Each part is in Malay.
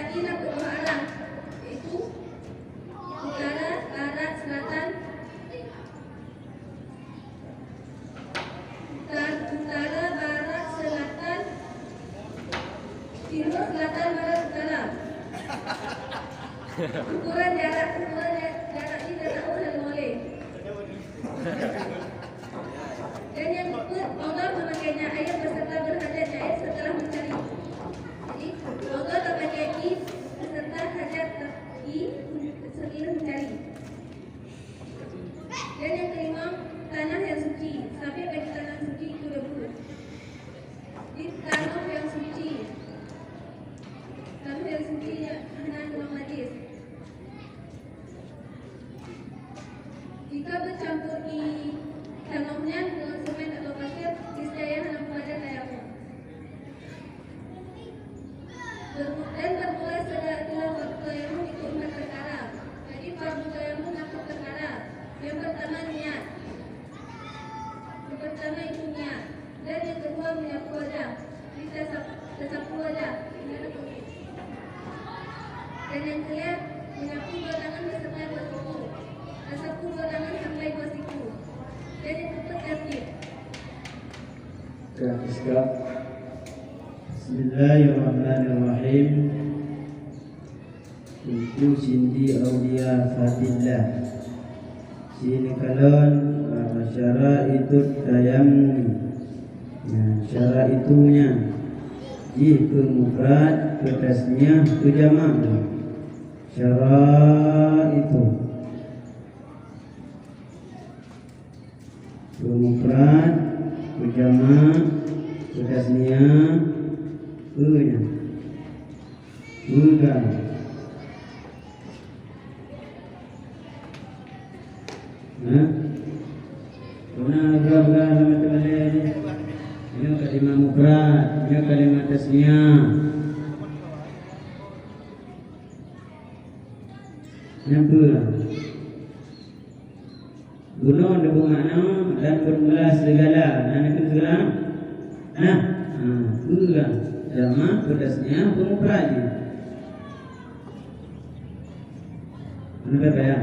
Madinah berdua arah, yaitu utara, barat, selatan, utara, barat, selatan, timur, selatan, barat, utara. Ukuran jarak ini tak tahu dalam oleh. Dan yang ikut Allah memakainya ayat beserta berhajatnya ayat setelah mencari. Jadi Allah tak pakai i beserta hajat i setelah mencari. Dan yang kelima, tanah yang suci. Sampai bagi tanah suci itu debu. Di tanah yang suci. Tanah yang suci Hanan Imam Hadis. Jika bercampur i tanahnya dengan semen atau pasir, niscaya hendak pada tayamum. Dan bermula setelah waktu tayamum itu 4 perkara. Jadi fardu tayamum 4 perkara. Yang pertama niat. Yang pertama itu niat. Dan yang kedua menyapu wajah. Kita tersapu wajah. Dan yang ketiga menyapu 2 tangan beserta 2 siku. Tersapu 2 tangan sampai 2 siku. Dan yang keempat tertib. Bismillahirrahmanirrahim. Itu sindi awliya fatillah. Sini kalon syara itu tayamum. Syara itunya. Jika mufrad ke tasniah ke jamak. Syara itu. Mufrad, jamak, tasniah, nya. Bukan. Kuna berapa teman-teman ini? Ini kalimat mufrad, ini kalimat tasniah. Nampak? Guna ada bermakna dan bermula segala. Itu segala. Segala. Jamak pedasnya pemufrad. Mana ya?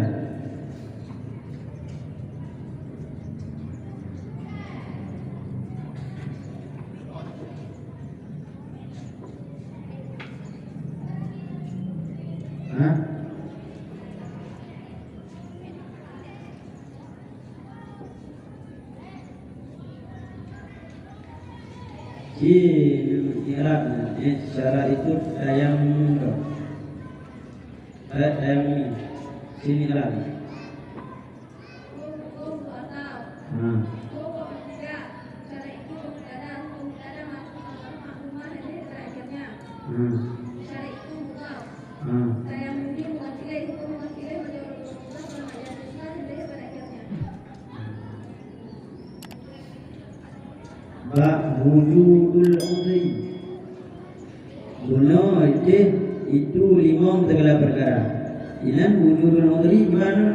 Syara itu tayamum. Tayamum. Sini lagi. Wujudul udhi. Guna itu 5 segala perkara. Ilan wujudul udhi mana?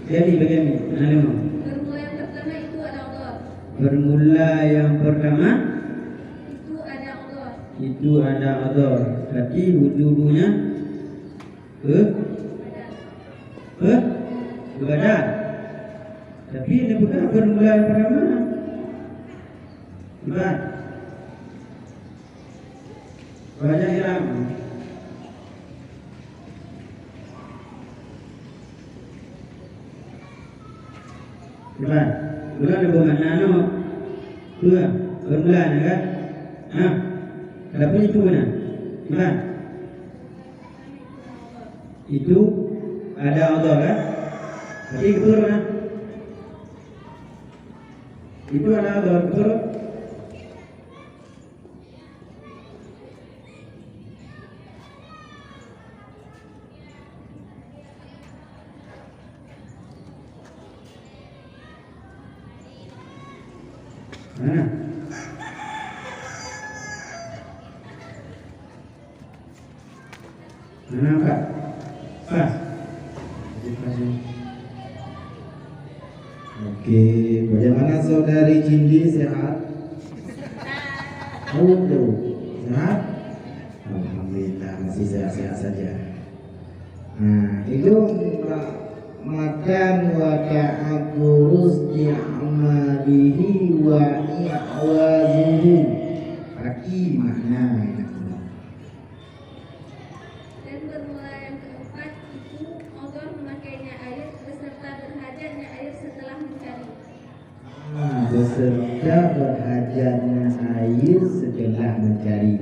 Jadi bagaimana? Bermula yang pertama itu ada Allah. Bermula yang pertama itu ada Allah. Itu ada Allah. Tapi wujudnya badan. Tapi ini bukan bermula yang pertama. Bukan. Wajah hiram. Bukan. Bukan ada bermakna dua. Bermula kan? Tapi itu mana? Bukan. Itu ada Allah kan? Jadi betul mana? Itu ada Allah betul? Mana? Mana Pak? Pas. Oke, bagaimana saudari Cindi sehat? Jauh. Sehat? Alhamdulillah masih sehat-sehat saja. Itu makan wa ta'akurus ni'amalihi wa i'wazuhu. Bagi makna Dan bermula yang keempat itu odor memakainya air beserta berhajatnya air setelah mencari. Beserta berhajatnya air setelah mencari.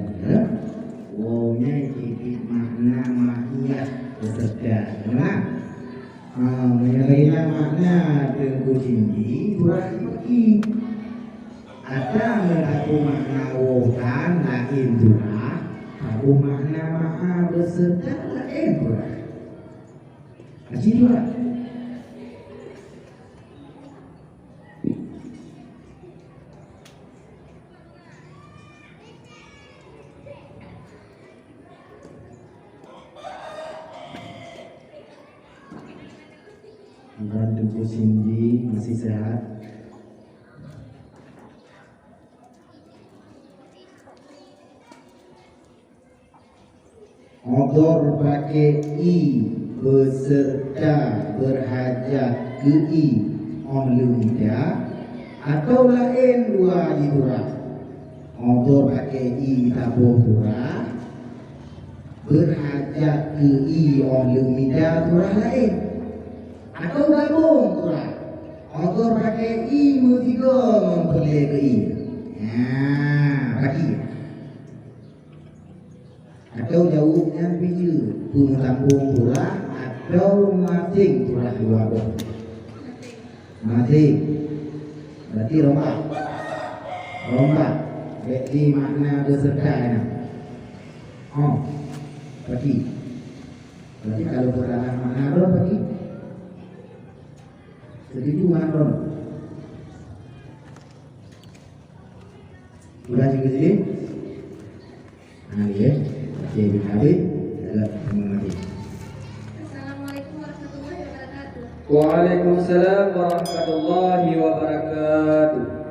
Wawnya jadi makna mahiyah beserta. Benar? Mengenai makna tengku tinggi turah pergi. Ada mengaku makna wawan lain turah. Aku makna maha beserta lain turah. Haji turah. Dan Tengku Cindy masih sehat. Odor pakai i beserta berhajat ke i onlumida atau lain dua di turah. Odor pakai i tabuh turah berhajat ke i onlumida turah lain. Atau gabung turah. Odor pakai i tiga memperleh ke i. Bagi. Atau jauhnya biji pun tampung turah atau mating turah dua boh. Mating. Berarti rompak. Rompak. Jadi makna beserta ya. Bagi. Berarti kalau beralah makna ron bagi. Setuju Ron? Sudah juga sini? Ya, Cik bin Habib adalah mengerti. Assalamualaikum warahmatullahi wabarakatuh. Waalaikumsalam warahmatullahi wabarakatuh.